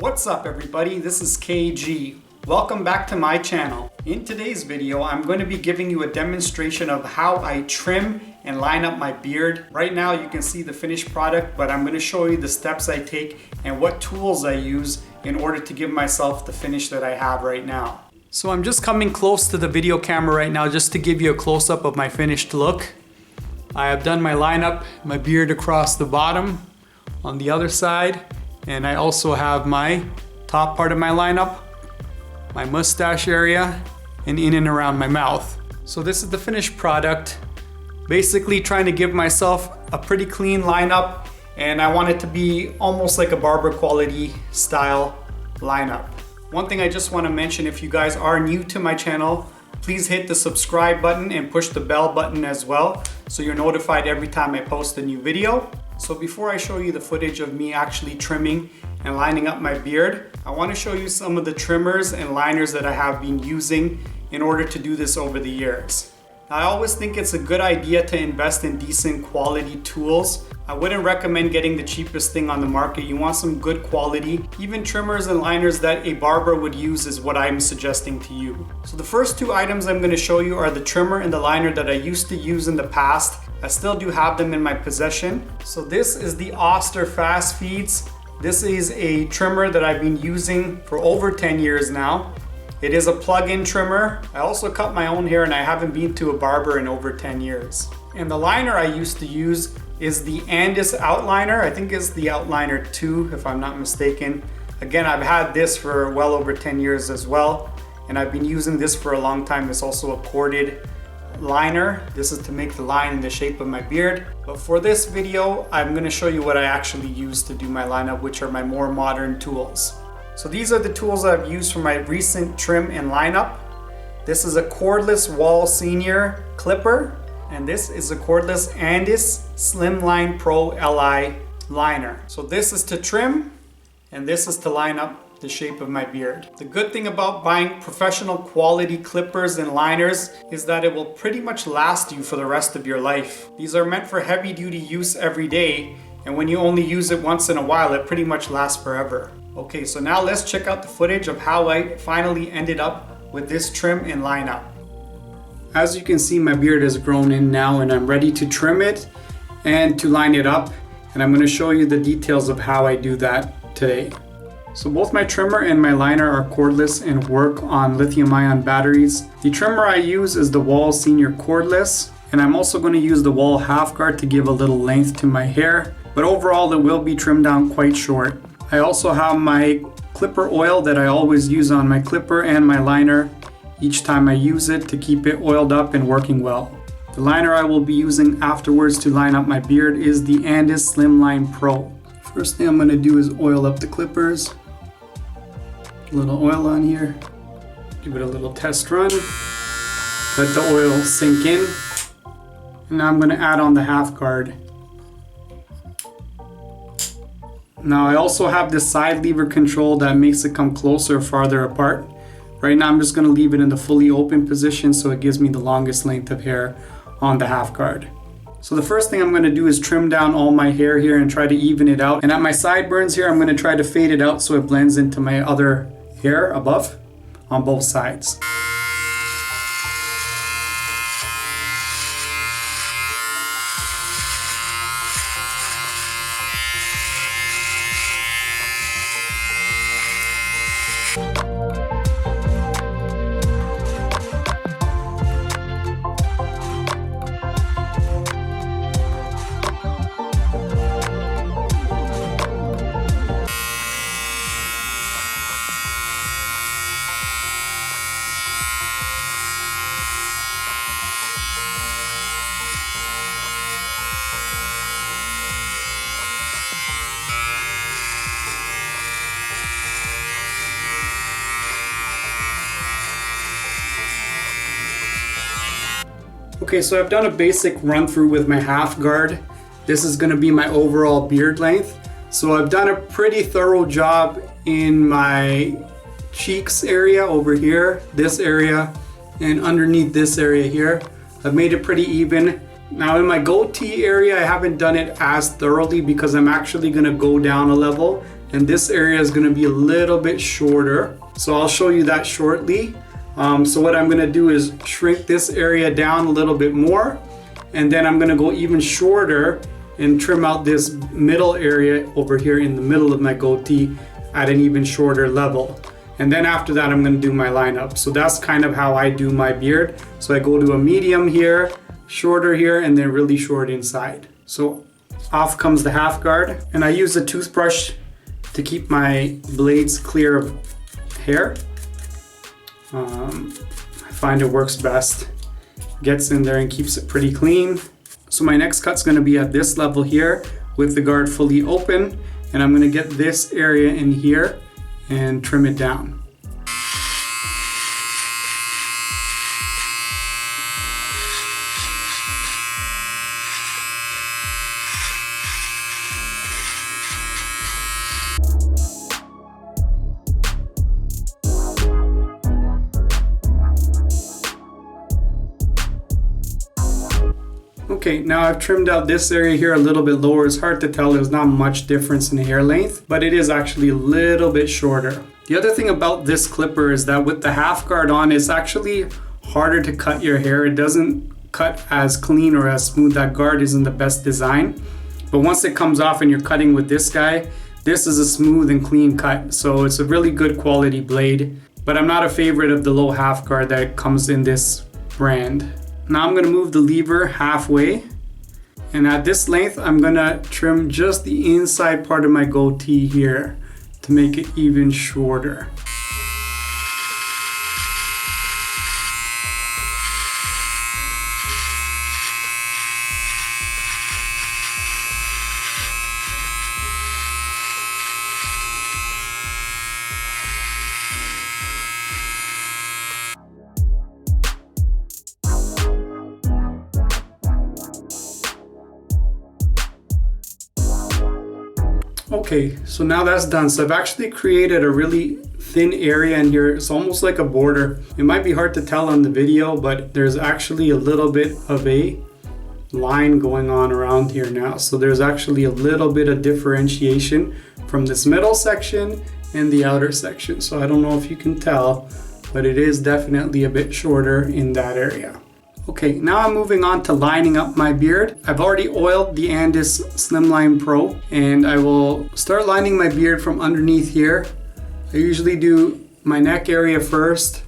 What's up everybody, this is KG. Welcome back to my channel. In today's video, I'm going to be giving you a demonstration of how I trim and line up my beard. Right now you can see the finished product, but I'm going to show you the steps I take and what tools I use in order to give myself the finish that I have right now. So I'm just coming close to the video camera right now just to give you a close-up of my finished look. I have done my lineup, my beard across the bottom on the other side, and I also have my top part of my lineup, my mustache area, and in and around my mouth. So this is the finished product. Basically trying to give myself a pretty clean lineup, and I want it to be almost like a barber quality style lineup. One thing I just want to mention, if you guys are new to my channel, please hit the subscribe button and push the bell button as well so you're notified every time I post a new video. So before I show you the footage of me actually trimming and lining up my beard, I want to show you some of the trimmers and liners that I have been using in order to do this over the years. I always think it's a good idea to invest in decent quality tools. I wouldn't recommend getting the cheapest thing on the market. You want some good quality. Even trimmers and liners that a barber would use is what I'm suggesting to you. So the first two items I'm going to show you are the trimmer and the liner that I used to use in the past. I still do have them in my possession. So this is the Oster Fast Feeds. This is a trimmer that I've been using for over 10 years now. It is a plug-in trimmer. I also cut my own hair and I haven't been to a barber in over 10 years. And the liner I used to use is the Andis Outliner. I think it's the Outliner 2 if I'm not mistaken. Again, I've had this for well over 10 years as well, and I've been using this for a long time. It's also a corded liner. This is to make the line in the shape of my beard. But for this video, I'm going to show you what I actually use to do my lineup, which are my more modern tools. So these are the tools that I've used for my recent trim and lineup. This is a cordless Wall Senior clipper, and this is a cordless Andis Slimline Pro Li liner. So this is to trim, and this is to line up the shape of my beard. The good thing about buying professional quality clippers and liners is that it will pretty much last you for the rest of your life. These are meant for heavy duty use every day, and when you only use it once in a while, it pretty much lasts forever. Okay, so now let's check out the footage of how I finally ended up with this trim and lineup. As you can see, my beard has grown in now and I'm ready to trim it and to line it up. And I'm going to show you the details of how I do that today. So both my trimmer and my liner are cordless and work on lithium-ion batteries. The trimmer I use is the Wall Senior cordless, and I'm also going to use the Wall half guard to give a little length to my hair, but overall it will be trimmed down quite short. I also have my clipper oil that I always use on my clipper and my liner each time I use it to keep it oiled up and working well. The liner I will be using afterwards to line up my beard is the Andis Slimline Pro. First thing I'm going to do is oil up the clippers. A little oil on here. Give it a little test run. Let the oil sink in. And now I'm going to add on the half guard. Now I also have this side lever control that makes it come closer or farther apart. Right now I'm just going to leave it in the fully open position so it gives me the longest length of hair on the half guard. So the first thing I'm going to do is trim down all my hair here and try to even it out. And at my sideburns here, I'm going to try to fade it out so it blends into my other hair above on both sides. Okay, so I've done a basic run through with my half guard. This is going to be my overall beard length. So I've done a pretty thorough job in my cheeks area over here, this area, and underneath this area here. I've made it pretty even. Now in my goatee area, I haven't done it as thoroughly because I'm actually going to go down a level and this area is going to be a little bit shorter. So I'll show you that shortly. So what I'm going to do is shrink this area down a little bit more, and then I'm going to go even shorter and trim out this middle area over here in the middle of my goatee at an even shorter level. And then after that, I'm going to do my lineup. So that's kind of how I do my beard. So I go to a medium here, shorter here, and then really short inside. So off comes the half guard, and I use a toothbrush to keep my blades clear of hair. I find it works best. Gets in there and keeps it pretty clean. So my next cut's going to be at this level here with the guard fully open, and I'm going to get this area in here and trim it down. Okay, now I've trimmed out this area here a little bit lower. It's hard to tell, there's not much difference in hair length, but it is actually a little bit shorter. The other thing about this clipper is that with the half guard on, it's actually harder to cut your hair. It doesn't cut as clean or as smooth. That guard isn't the best design. But once it comes off and you're cutting with this guy, this is a smooth and clean cut. So it's a really good quality blade. But I'm not a favorite of the low half guard that comes in this brand. Now I'm going to move the lever halfway, and at this length I'm going to trim just the inside part of my goatee here to make it even shorter. Okay, so now that's done. So I've actually created a really thin area in here. It's almost like a border. It might be hard to tell on the video, but there's actually a little bit of a line going on around here now. So there's actually a little bit of differentiation from this middle section and the outer section. So I don't know if you can tell, but it is definitely a bit shorter in that area. Okay, now I'm moving on to lining up my beard. I've already oiled the Andis Slimline Pro, and I will start lining my beard from underneath here. I usually do my neck area first,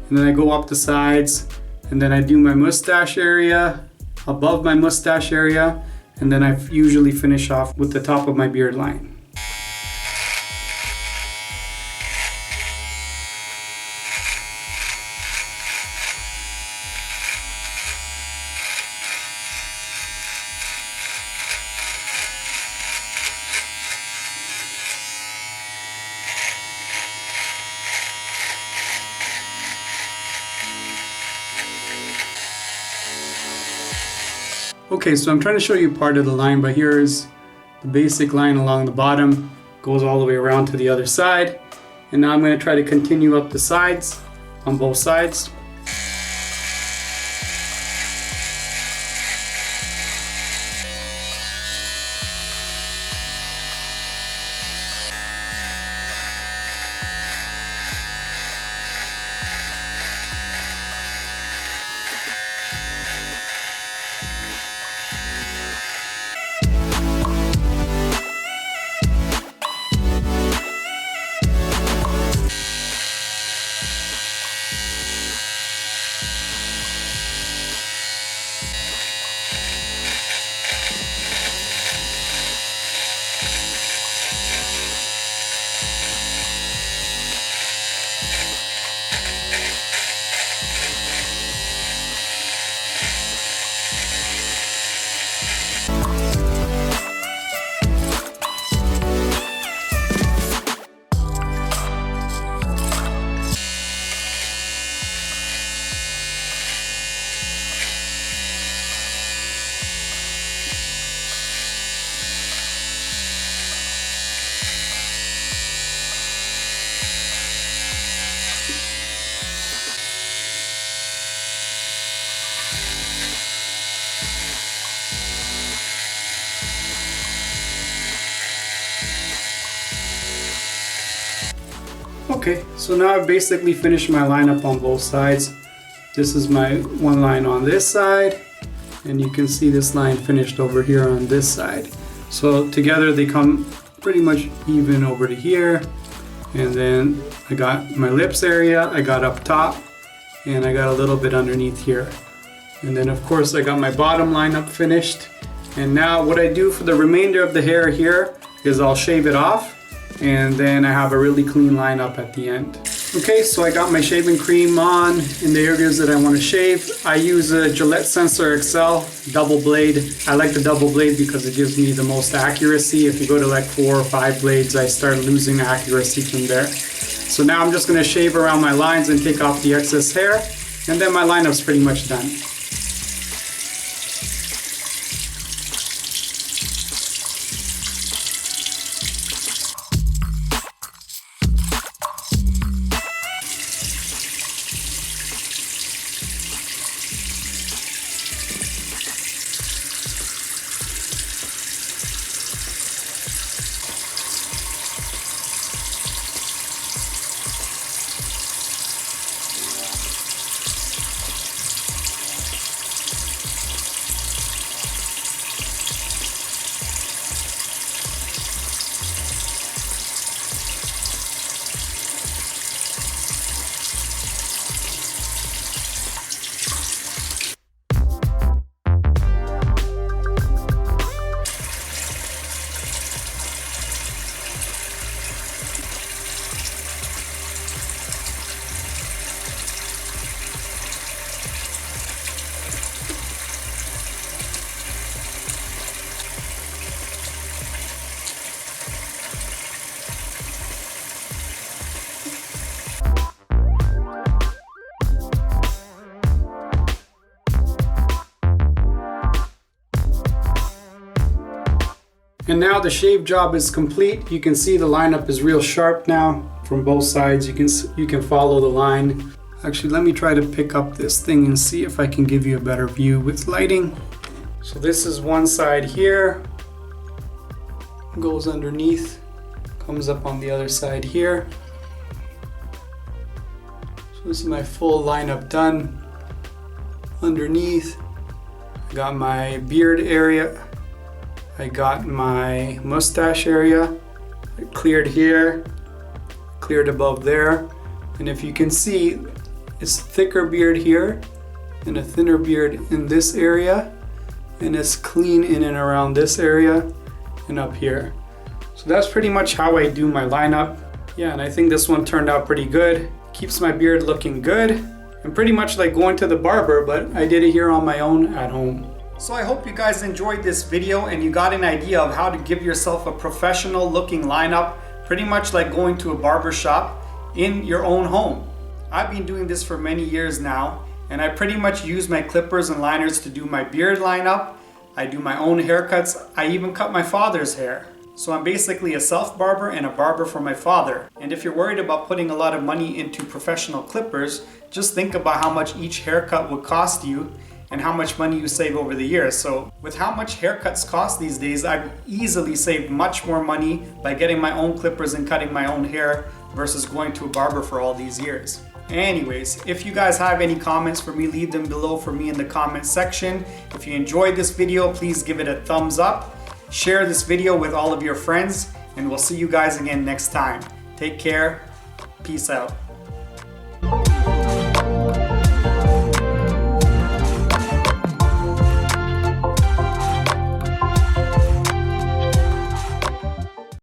and then I go up the sides, and then I do my mustache area, above my mustache area, and then I usually finish off with the top of my beard line. Okay, so I'm trying to show you part of the line, but here's the basic line along the bottom, goes all the way around to the other side. And now I'm going to try to continue up the sides on both sides. Okay, so now I've basically finished my lineup on both sides. This is my one line on this side, and you can see this line finished over here on this side. So together they come pretty much even over to here. And then I got my lips area, I got up top, and I got a little bit underneath here. And then of course I got my bottom lineup finished. And now what I do for the remainder of the hair here is I'll shave it off, and then I have a really clean lineup at the end. Okay, so I got my shaving cream on in the areas that I want to shave. I use a Gillette Sensor XL double blade. I like the double blade because it gives me the most accuracy. If you go to like 4 or 5 blades, I start losing accuracy from there. So now I'm just going to shave around my lines and take off the excess hair, and then my lineup's pretty much done. And now the shave job is complete. You can see the lineup is real sharp now from both sides. You can follow the line. Actually, let me try to pick up this thing and see if I can give you a better view with lighting. So this is one side here, goes underneath, comes up on the other side here. So this is my full lineup done. Underneath, I got my beard area. I got my mustache area. I cleared here, cleared above there. And if you can see, it's thicker beard here and a thinner beard in this area. And it's clean in and around this area and up here. So that's pretty much how I do my lineup. Yeah, and I think this one turned out pretty good. Keeps my beard looking good. And pretty much like going to the barber, but I did it here on my own at home. So I hope you guys enjoyed this video and you got an idea of how to give yourself a professional looking lineup, pretty much like going to a barber shop in your own home. I've been doing this for many years now, and I pretty much use my clippers and liners to do my beard lineup. I do my own haircuts. I even cut my father's hair. So I'm basically a self-barber and a barber for my father. And if you're worried about putting a lot of money into professional clippers, just think about how much each haircut would cost you and how much money you save over the years. So with how much haircuts cost these days, I've easily saved much more money by getting my own clippers and cutting my own hair versus going to a barber for all these years. Anyways, if you guys have any comments for me, leave them below for me in the comment section. If you enjoyed this video, please give it a thumbs up. Share this video with all of your friends, and we'll see you guys again next time. Take care. Peace out.